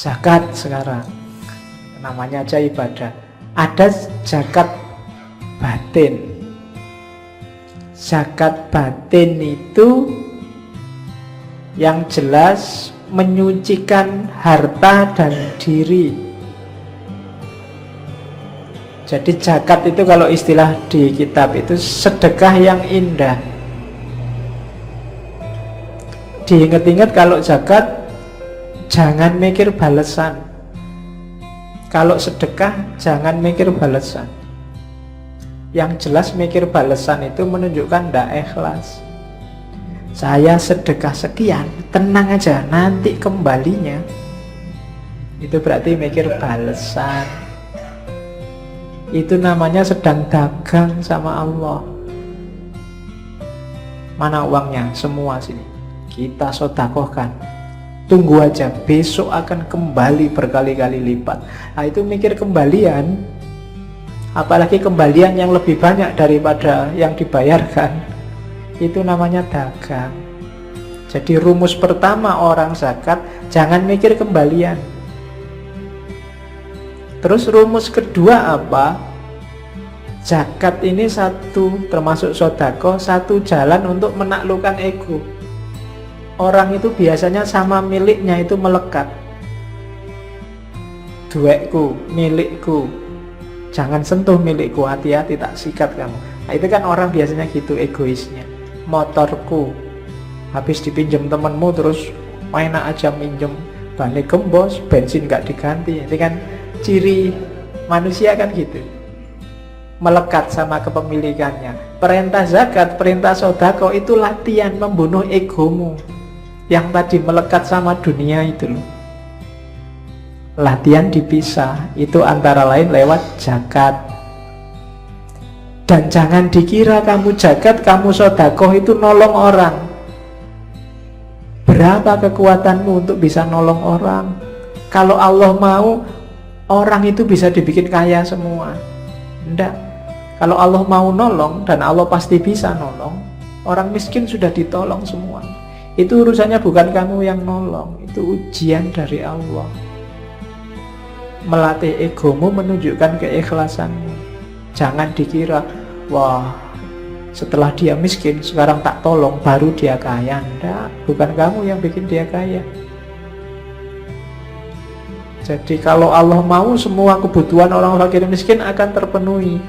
Zakat sekarang namanya aja ibadah. Ada zakat batin. Zakat batin itu yang jelas menyucikan harta dan diri. Jadi zakat itu kalau istilah di kitab itu sedekah yang indah. Diingat-ingat kalau zakat jangan mikir balasan. Kalau sedekah jangan mikir balasan. Yang jelas mikir balasan itu menunjukkan tidak ikhlas. Saya sedekah sekian, tenang aja, nanti kembalinya. Itu berarti mikir balasan. Itu namanya sedang dagang sama Allah. Mana uangnya? Semua sini kita sedekahkan. Tunggu aja, besok akan kembali berkali-kali lipat. Nah, itu mikir kembalian. Apalagi kembalian yang lebih banyak daripada yang dibayarkan. Itu namanya dagang. Jadi rumus pertama orang zakat, jangan mikir kembalian. Terus rumus kedua apa? Zakat ini satu, termasuk sedekah, satu jalan untuk menaklukkan ego. Orang itu biasanya sama miliknya itu melekat. Duitku, milikku. Jangan sentuh milikku, hati-hati tak sikat kamu. Nah, itu kan orang biasanya gitu egoisnya. Motorku, habis dipinjam temenmu terus enak aja minjem, balik gembos, bensin gak diganti. Itu kan ciri manusia kan gitu, melekat sama kepemilikannya. Perintah zakat, perintah sedekah itu latihan membunuh egomu yang tadi melekat sama dunia itu loh. Latihan dipisah, itu antara lain lewat zakat. Dan jangan dikira kamu zakat, kamu sedekah itu nolong orang. Berapa kekuatanmu untuk bisa nolong orang? Kalau Allah mau, orang itu bisa dibikin kaya semua. Enggak. Kalau Allah mau nolong, dan Allah pasti bisa nolong, orang miskin sudah ditolong semua. Itu urusannya bukan kamu yang nolong, itu ujian dari Allah. Melatih egomu menunjukkan keikhlasanmu. Jangan dikira, wah setelah dia miskin sekarang tak tolong baru dia kaya. Enggak, bukan kamu yang bikin dia kaya. Jadi kalau Allah mau, semua kebutuhan orang fakir miskin akan terpenuhi.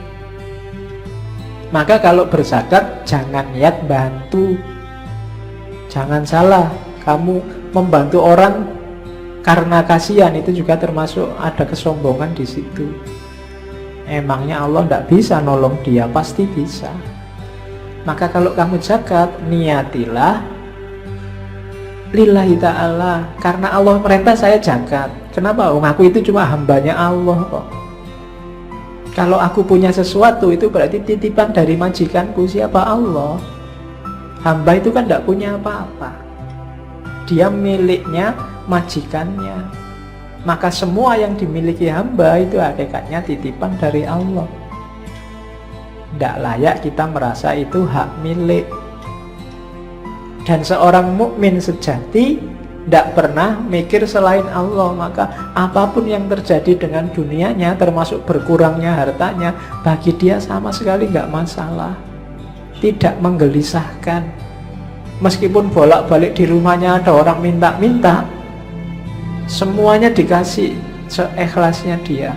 Maka kalau berzakat jangan niat bantu. Jangan salah, kamu membantu orang karena kasihan, itu juga termasuk ada kesombongan di situ. Emangnya Allah tidak bisa nolong dia? Pasti bisa. Maka kalau kamu zakat, niatilah lillahi ta'ala, karena Allah perintah saya zakat. Kenapa? Aku itu cuma hambanya Allah kok. Kalau aku punya sesuatu, itu berarti titipan dari majikanku. Siapa? Allah. Hamba itu kan tidak punya apa-apa. Dia miliknya majikannya. Maka semua yang dimiliki hamba itu hakikatnya titipan dari Allah. Tidak layak kita merasa itu hak milik. Dan seorang mukmin sejati tidak pernah mikir selain Allah. Maka apapun yang terjadi dengan dunianya, termasuk berkurangnya hartanya, bagi dia sama sekali nggak masalah. Tidak menggelisahkan. Meskipun bolak-balik di rumahnya ada orang minta-minta, semuanya dikasih seikhlasnya dia.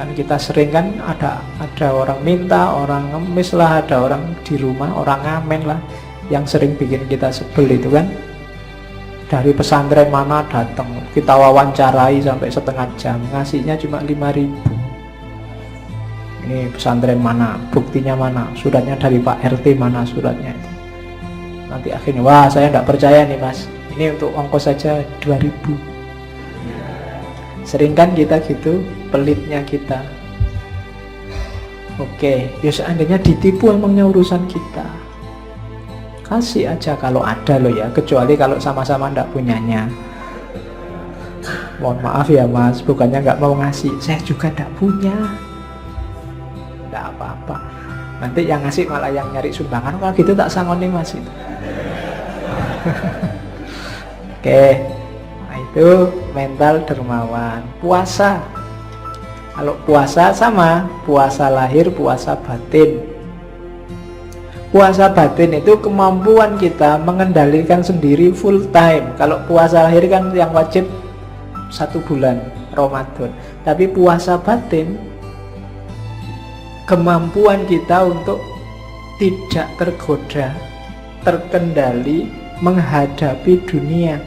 Kan kita sering kan ada orang minta, orang ngemis lah, ada orang di rumah, orang ngamen lah, yang sering bikin kita sebel itu kan. Dari pesantren mana datang, kita wawancarai sampai setengah jam, ngasihnya cuma 5.000. Ini pesantren mana, buktinya mana, suratnya dari Pak RT mana suratnya itu. Nanti akhirnya, wah saya tidak percaya nih mas, ini untuk ongkos saja 2.000. Sering kan kita gitu, pelitnya kita. Oke, ya seandainya ditipu emangnya urusan kita. Kasih aja kalau ada loh ya, kecuali kalau sama-sama tidak punyanya. Mohon maaf ya mas, bukannya nggak mau ngasih, saya juga tidak punya. Tidak apa-apa. Nanti yang ngasih malah yang nyari sumbangan. Kalau gitu tak sangoni mas itu. Oke. Nah, Itu mental dermawan. Puasa, kalau puasa sama, puasa lahir, puasa batin. Puasa batin itu kemampuan kita mengendalikan sendiri full time. Kalau puasa lahir kan yang wajib 1 bulan Ramadan. Tapi puasa batin, kemampuan kita untuk tidak tergoda, terkendali menghadapi dunia.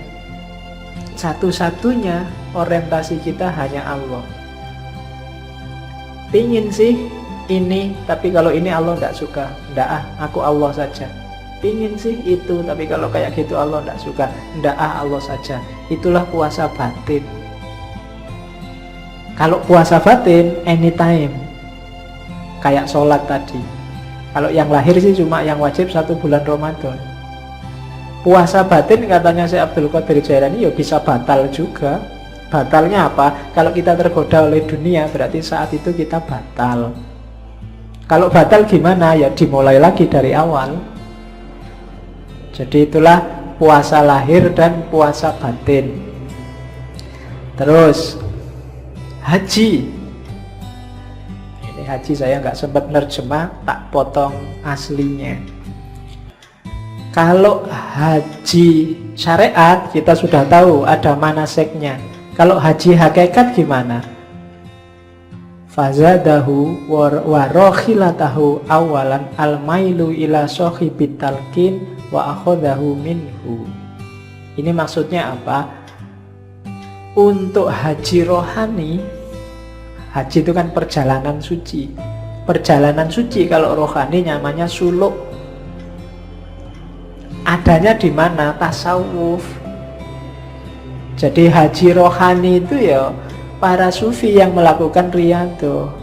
Satu-satunya orientasi kita hanya Allah. Pingin sih ini, tapi kalau ini Allah tidak suka. Ndak aku Allah saja. Pingin sih itu, tapi kalau kayak gitu Allah tidak suka. Ndak Allah saja. Itulah puasa batin. Kalau puasa batin, anytime. Kayak sholat tadi. Kalau yang lahir sih cuma yang wajib 1 bulan Ramadan. Puasa batin katanya Syekh Abdul Qadir Jailani ya bisa batal juga. Batalnya apa? Kalau kita tergoda oleh dunia, berarti saat itu kita batal. Kalau batal gimana? Ya dimulai lagi dari awal. Jadi itulah puasa lahir dan puasa batin. Terus haji. Haji saya nggak sempat nerjemah, tak potong aslinya. Kalau haji syariat kita sudah tahu ada manasiknya. Kalau haji hakikat gimana? Fazadahu wa rokhilatahu awalan al-mailu ila sohibit talqin wa akhodahu minhu. Ini maksudnya apa? Untuk haji rohani, haji itu kan perjalanan suci. Perjalanan suci kalau rohani namanya suluk. Adanya di mana? Tasawuf. Jadi haji rohani itu ya para sufi yang melakukan riyadhah.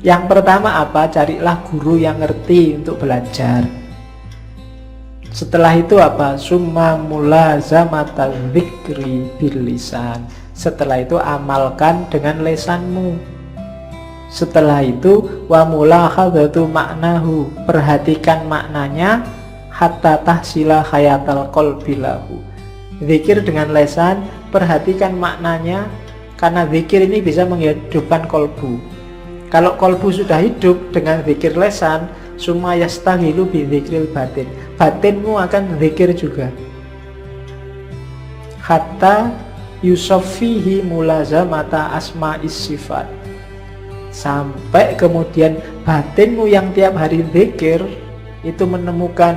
Yang pertama apa? Carilah guru yang ngerti untuk belajar. Setelah itu apa? Summa mulazamatal dzikri bil lisan. Setelah itu amalkan dengan lesanmu. Setelah itu wa mulahadzatu maknahu, perhatikan maknanya, hatta tahsila hayatal qalbi lahu. Zikir dengan lesan, perhatikan maknanya, karena zikir ini bisa menghidupkan kolbu. Kalau kolbu sudah hidup dengan zikir lesan, summa yastaghilu bi dzikril batin, batinmu akan zikir juga. Hatta yusofihi mulazamata asma'is sifat, sampai kemudian batinmu yang tiap hari zikir itu menemukan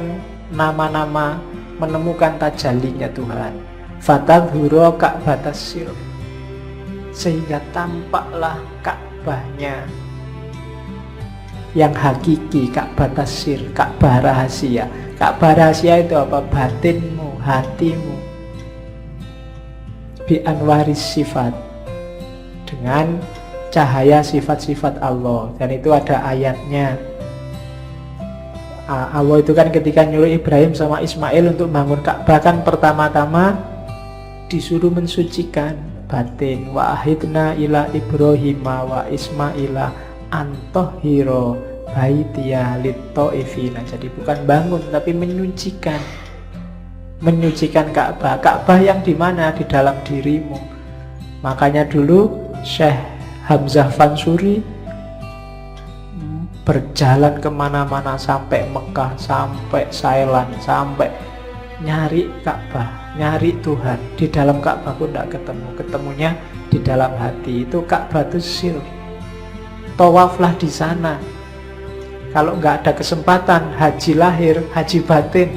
nama-nama, menemukan tajallinya Tuhan. Fatadhuru ka'batas sir, sehingga tampaklah Ka'bahnya yang hakiki, Ka'batas sir, Ka'bah rahasia. Ka'bah rahasia itu apa? Batinmu, hatimu. Bi anwaris sifat, dengan cahaya sifat-sifat Allah. Dan itu ada ayatnya. Allah itu kan ketika nyuruh Ibrahim sama Ismail untuk bangun Ka'bah, kan pertama-tama disuruh mensucikan batin. Wa ahidna ila Ibrahima wa Ismaila antohiro baitiya litta'ifina. Jadi bukan bangun tapi menyucikan. Menyucikan Ka'bah. Ka'bah yang di mana? Di dalam dirimu. Makanya dulu Syekh Hamzah Fansuri berjalan kemana-mana, sampai Mekah, sampai Thailand, sampai nyari Ka'bah, nyari Tuhan. Di dalam Ka'bah pun tidak ketemu. Ketemunya di dalam hati. Itu Ka'bah itu sir. Tawaflah di sana. Kalau nggak ada kesempatan haji lahir, haji batin,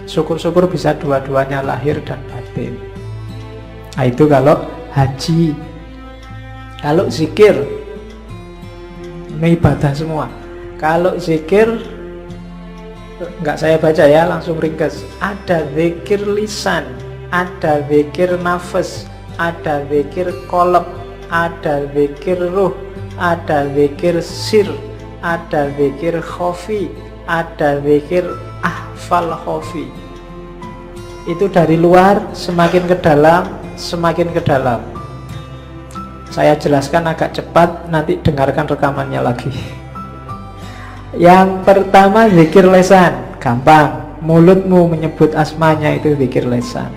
syukur-syukur bisa dua-duanya, lahir dan batin. Nah itu kalau haji. Kalau zikir, ini ibadah semua. Kalau zikir, nggak saya baca ya, langsung ringkas. Ada zikir lisan, ada zikir nafas, ada zikir qalb, ada zikir ruh, ada zikir sir, ada zikir khafi, ada zikir ahfal khafi. Itu dari luar semakin ke dalam, semakin ke dalam. Saya jelaskan agak cepat, nanti dengarkan rekamannya lagi. Yang pertama zikir lesan, gampang. mulutmu menyebut asmanya, itu zikir lesan.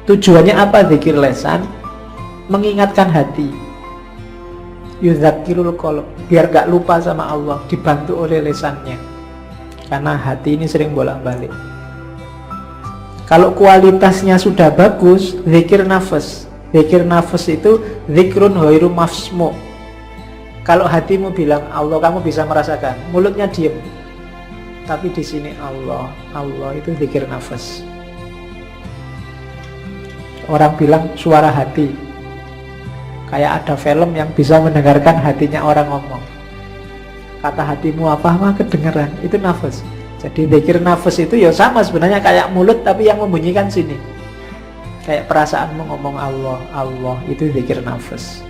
Tujuannya apa zikir lesan? Mengingatkan hati, yudzakirul qalb, biar gak lupa sama Allah, dibantu oleh lesannya. Karena hati ini sering bolak-balik. Kalau kualitasnya sudah bagus, zikir nafas. Zikir nafas itu zikrun ghairu mafsmu. Kalau hatimu bilang Allah, kamu bisa merasakan, mulutnya diem, tapi di sini Allah, Allah, itu zikir nafas. Orang bilang suara hati, kayak ada film yang bisa mendengarkan hatinya orang ngomong. Kata hatimu apa, mah kedengeran, itu nafas. Jadi zikir nafas itu ya sama sebenarnya kayak mulut, tapi yang membunyikan sini. Kayak perasaanmu ngomong Allah, Allah, itu zikir nafas.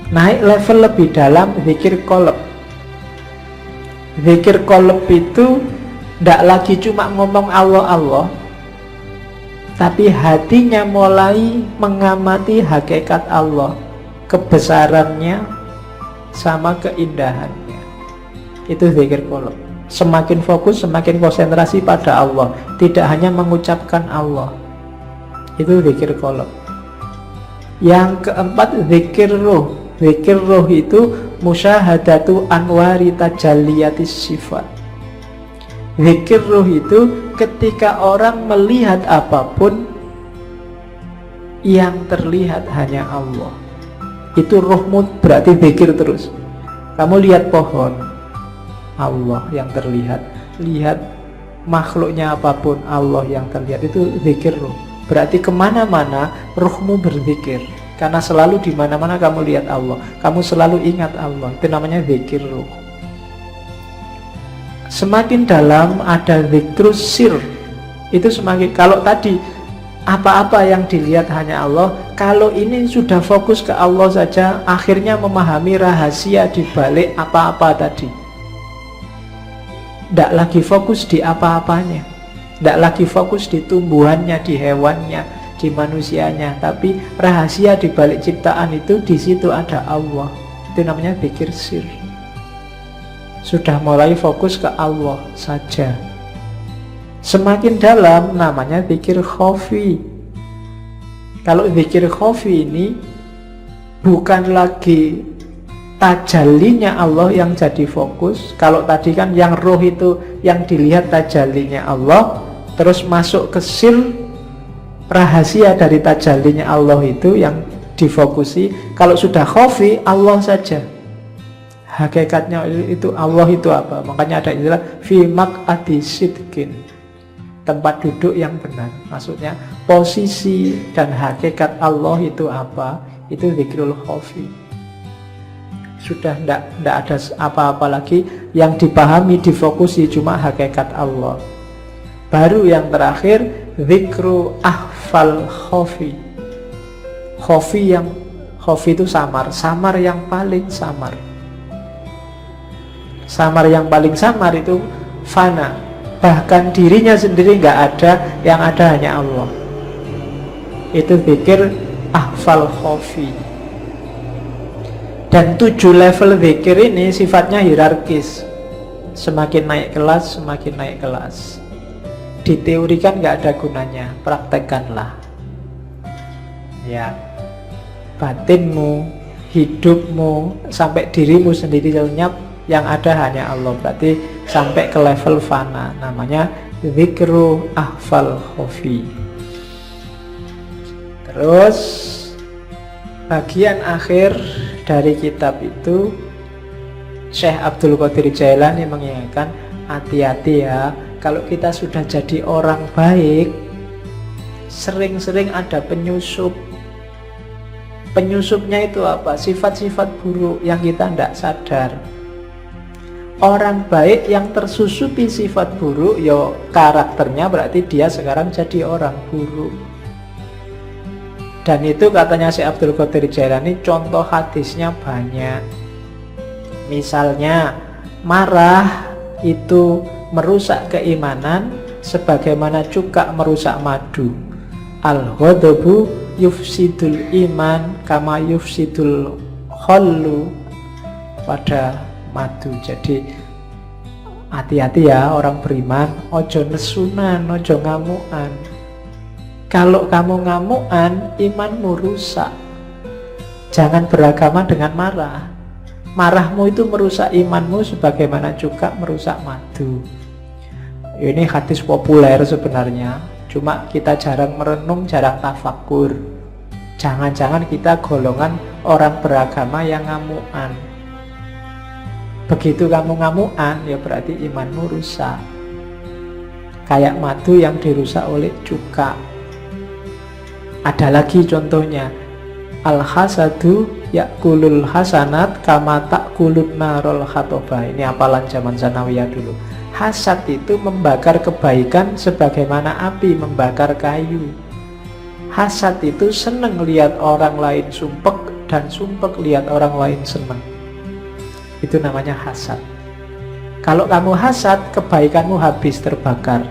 Naik level lebih dalam, zikir qalb. Zikir qalb itu tidak lagi cuma ngomong Allah, Allah, tapi hatinya mulai mengamati hakikat Allah, kebesarannya sama keindahannya. Itu zikir qalb. Semakin fokus, semakin konsentrasi pada Allah, tidak hanya mengucapkan Allah. Itu zikir qalb. Yang keempat, zikir ruh. Zikir ruh itu musyahadatu anwari tajalliyatis sifat. Zikir ruh itu ketika orang melihat apapun, yang terlihat hanya Allah. Itu ruhmu berarti zikir terus. Kamu lihat pohon, Allah yang terlihat. Lihat makhluknya apapun, Allah yang terlihat. Itu zikir ruh. Berarti kemana-mana ruhmu berzikir. Karena selalu di mana-mana kamu lihat Allah, kamu selalu ingat Allah. Itu namanya zikir ruh. Semakin dalam ada zikrus sir. Itu semakin, kalau tadi apa-apa yang dilihat hanya Allah, kalau ini sudah fokus ke Allah saja, akhirnya memahami rahasia di balik apa-apa tadi. Tidak lagi fokus di apa-apanya, tidak lagi fokus di tumbuhannya, di hewannya, di manusianya, tapi rahasia di balik ciptaan itu, di situ ada Allah. Itu namanya zikir sir. Sudah mulai fokus ke Allah saja. Semakin dalam namanya zikir khafi. Kalau zikir khafi ini bukan lagi tajallinya Allah yang jadi fokus. Kalau tadi kan yang roh itu yang dilihat tajallinya Allah, terus masuk ke sir, rahasia dari tajallinya Allah itu yang difokusi. Kalau sudah khafi, Allah saja. Hakikatnya itu Allah itu apa? Makanya ada istilah fi maq'adi sidqin, tempat duduk yang benar. Maksudnya posisi dan hakikat Allah itu apa? Itu zikrul khafi. Sudah tidak ada apa-apa lagi yang dipahami, difokusi, cuma hakikat Allah. Baru yang terakhir, zikru ahfal khafi. Khafi itu samar. Samar yang paling samar. Samar yang paling samar itu fana. Bahkan dirinya sendiri nggak ada, yang ada hanya Allah. Itu zikir ahfal khafi. Dan 7 level zikir ini sifatnya hierarkis. Semakin naik kelas, semakin naik kelas. Diteorikan nggak ada gunanya, praktekkanlah. Ya, batinmu, hidupmu, sampai dirimu sendiri lenyap, yang ada hanya Allah. Berarti sampai ke level fana. Namanya zikru ahfal khafi. Terus bagian akhir dari kitab itu, Syekh Abdul Qadir Jailani mengingatkan, hati-hati ya, kalau kita sudah jadi orang baik, sering-sering ada penyusup. Penyusupnya itu apa? Sifat-sifat buruk yang kita tidak sadar. Orang baik yang tersusupi sifat buruk, ya karakternya berarti dia sekarang jadi orang buruk. Dan itu katanya Syekh Abdul Qadir Jailani, contoh hadisnya banyak. Misalnya, marah itu merusak keimanan sebagaimana cuka merusak madu. Al-ghadabu yufsidul iman kama yufsidul khallu pada madu. Jadi Hati-hati ya orang beriman, ojo nesunan, ojo ngamuan. Kalau kamu ngamuan, imanmu rusak. Jangan beragama dengan marah. Marahmu itu merusak imanmu sebagaimana juga merusak madu. Ini hadis populer sebenarnya, cuma kita jarang merenung, jarang tafakur. Jangan-jangan kita golongan orang beragama yang ngamuan. Begitu kamu ngamuan, ya berarti imanmu rusak. Kayak madu yang dirusak oleh cuka. Ada lagi contohnya, al-hasadu yakulul hasanat kama takulun narol khatobah. Ini apalan zaman sanawiyah dulu. Hasad itu membakar kebaikan sebagaimana api membakar kayu. Hasad itu seneng lihat orang lain sumpek, dan sumpek lihat orang lain seneng. Itu namanya hasad. Kalau kamu hasad, kebaikanmu habis terbakar.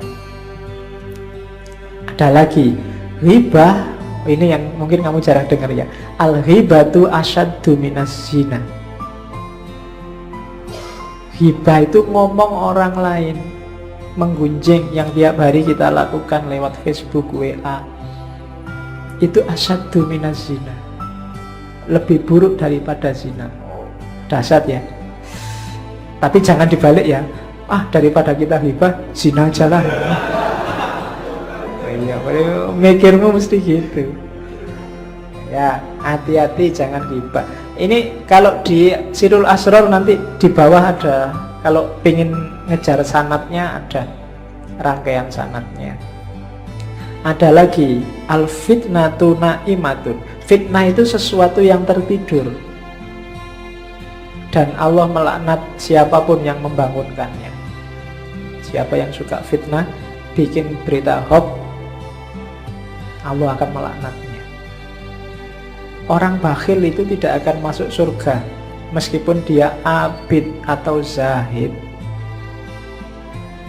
Ada lagi, ghibah. Ini yang mungkin kamu jarang dengar ya. Al-ghibatu asyaddu minas zina. Ghibah itu ngomong orang lain, menggunjing, yang tiap hari kita lakukan lewat Facebook, WA. Itu asyaddu minas zina. Lebih buruk daripada zina. Dahsyat ya. Tapi jangan dibalik ya. Daripada kita ghibah, zina aja lah. Iya, mikirmu mesti gitu. Ya, hati-hati jangan ghibah. Ini kalau di Sirul Asror nanti di bawah ada, kalau pengen ngejar sanatnya ada rangkaian sanatnya. Ada lagi, al-fitnatu na'imatun. Fitnah itu sesuatu yang tertidur, dan Allah melaknat siapapun yang membangunkannya. Siapa yang suka fitnah, bikin berita hoax, Allah akan melaknatnya. Orang bakhil itu tidak akan masuk surga meskipun dia abid atau zahid.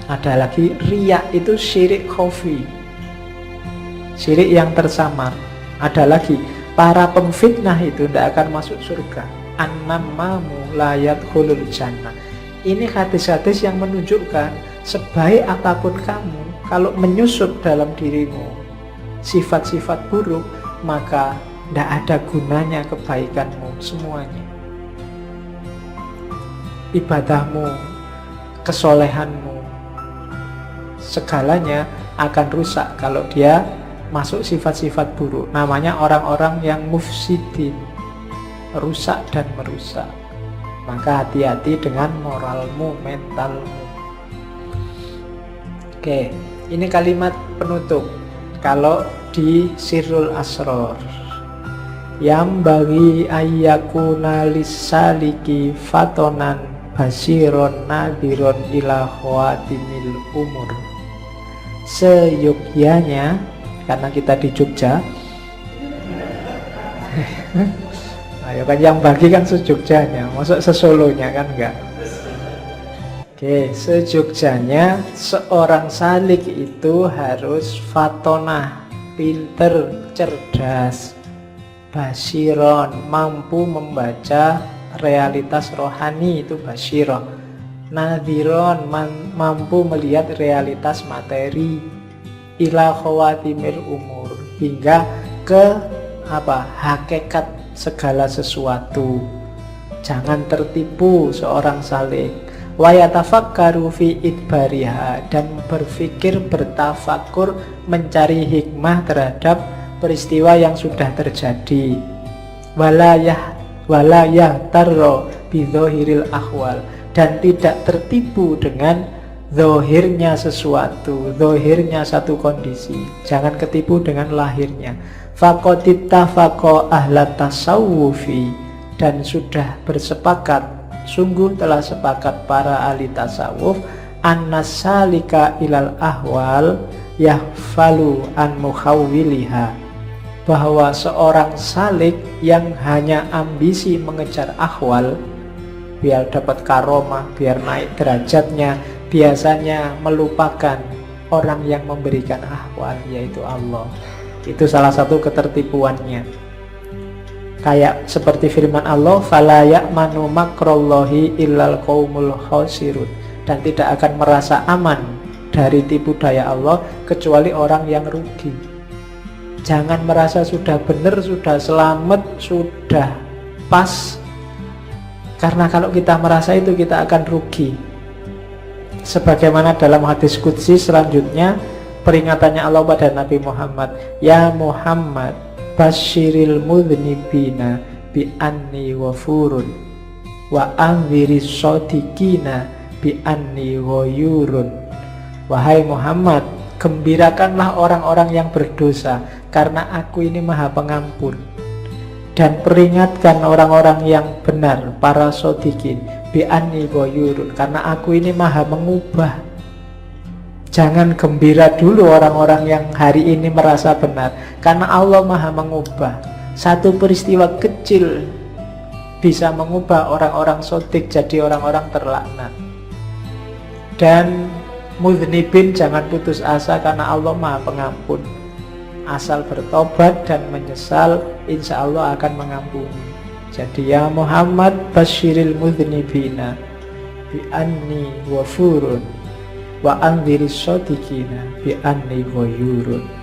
Ada lagi, riya itu syirik khafi, syirik yang tersamar. Ada lagi, para pemfitnah itu tidak akan masuk surga. An-nammamu la yadkhulul jannah. Ini hadis-hadis yang menunjukkan sebaik apapun kamu, kalau menyusup dalam dirimu sifat-sifat buruk, maka tidak ada gunanya kebaikanmu semuanya. Ibadahmu, kesolehanmu, segalanya akan rusak kalau dia masuk sifat-sifat buruk. Namanya orang-orang yang mufsidin, rusak dan merusak. Maka hati-hati dengan moralmu, mentalmu. Oke, ini kalimat penutup. Kalau di Sirrul Asror, yang bagi ayyakuna lisaliki fatonan basiron nadiron ila khawatimil umur. Seyogyanya, karena kita di Jogja. Ayo kan yang bagi kan sejogjanya, masuk sesolonya kan enggak. Oke, sejogjanya seorang salik itu harus fatonah, pinter, cerdas, basiron, mampu membaca realitas rohani, itu basiron, nadhiron, mampu melihat realitas materi, ila khawatimil umur, hingga ke hakikat segala sesuatu. Jangan tertipu seorang salik. Wa yatafakkaru fi idbariha, dan berpikir, bertafakur, mencari hikmah terhadap peristiwa yang sudah terjadi. Walayah tarro bidzohiril ahwal, dan tidak tertipu dengan zohirnya sesuatu, zohirnya satu kondisi. Jangan ketipu dengan lahirnya. Faqodittafaqo ahlat tasawufi, dan sudah bersepakat, sungguh telah sepakat para ahli tasawuf, annasalika ilal ahwal yahfalu an mukhawwiliha, bahwa seorang salik yang hanya ambisi mengejar ahwal, biar dapat karomah, biar naik derajatnya, biasanya melupakan orang yang memberikan ahwal, yaitu Allah. Itu salah satu ketertipuannya. Kayak seperti firman Allah, fala ya'manu makrallahi illal qaumul khasirun, dan tidak akan merasa aman dari tipu daya Allah kecuali orang yang rugi. Jangan merasa sudah benar, sudah selamat, sudah pas, karena kalau kita merasa itu kita akan rugi. Sebagaimana dalam hadis qudsi selanjutnya, peringatannya Allah pada Nabi Muhammad, ya Muhammad basyiril mudhnibina bi anni wafurun wa anziris shodiqina bi anni ghayurun. Wahai Muhammad, gembirakanlah orang-orang yang berdosa, karena aku ini maha pengampun. Dan peringatkan orang-orang yang benar, para shodiqin, bi anni ghayurun, karena aku ini maha mengubah. Jangan gembira dulu orang-orang yang hari ini merasa benar, karena Allah maha mengubah. Satu peristiwa kecil bisa mengubah orang-orang shodiq jadi orang-orang terlaknat. Dan mudhnibin, jangan putus asa karena Allah maha pengampun. Asal bertobat dan menyesal, insya Allah akan mengampuni. Jadi ya Muhammad basyiril mudhnibina bi anni wafurun wa anziris shodiqina bi anni ghayurun.